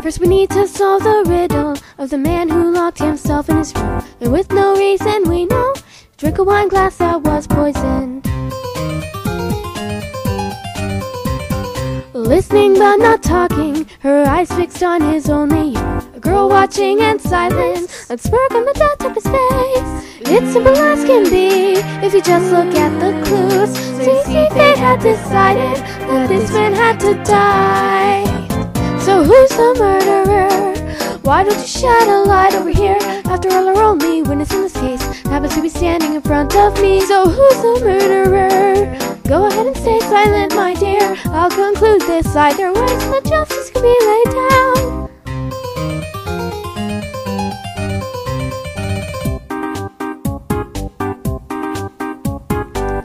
First we need to solve the riddle of the man who locked himself in his room, and with no reason we know, drank a wine glass that was poisoned. Listening but not talking, her eyes fixed on his only you. A girl watching in silence, a smirk on the detective's face. It's simple as can be, if you just look at the clues. So you see fate had decided that this man had to die. So who's the murderer? Why don't you shed a light over here? After all, our only witness in this case happens to be standing in front of me. So who's the murderer? Go ahead and stay silent, my dear. I'll conclude this either way so that justice can be laid down.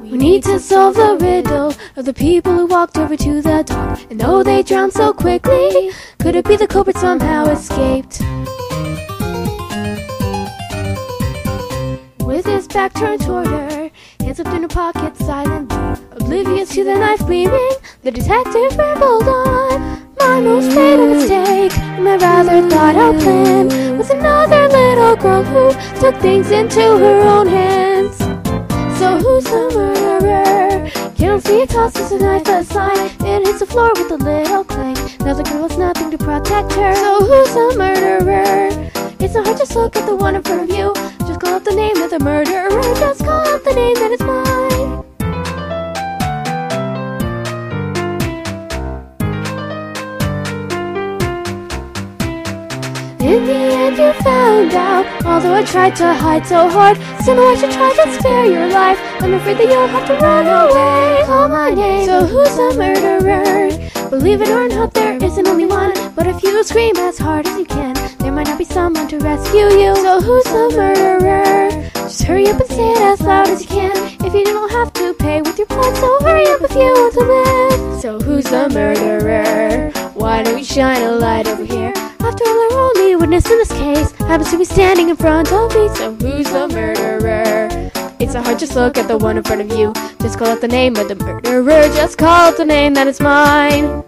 We need to solve the riddle of the people who walked over to the dock, and though they drowned so quickly, could it be the culprit somehow escaped? With his back turned toward her, hands up in her pocket silently, oblivious to the knife gleaming, the detective rambled on. My most fatal mistake, and my rather thought out plan, was another little girl who took things into her own hands. So who's the murderer? You don't see it tosses a knife aside, it hits the floor with a little clang. Now the girl has nothing to protect her. So who's the murderer? It's not hard, just look at the one in front of you. Just call out the name of the murderer. Just call out the name that is mine. In the end you found out, although I tried to hide so hard. Still I should try to spare your life. I'm afraid that you'll have to run away. Call my name. So who's the murderer? Believe it or not, there isn't only one. But if you scream as hard as you can, there might not be someone to rescue you. So who's the murderer? Just hurry up and say it as loud as you can. If you don't have to pay with your blood, so hurry up if you want to live. So who's the murderer? Why don't you shine a light over here? After all, our only witness in this case happens to be standing in front of me. So who's the murderer? It's not hard, just look at the one in front of you. Just call out the name of the murderer. Just call out the name that is mine.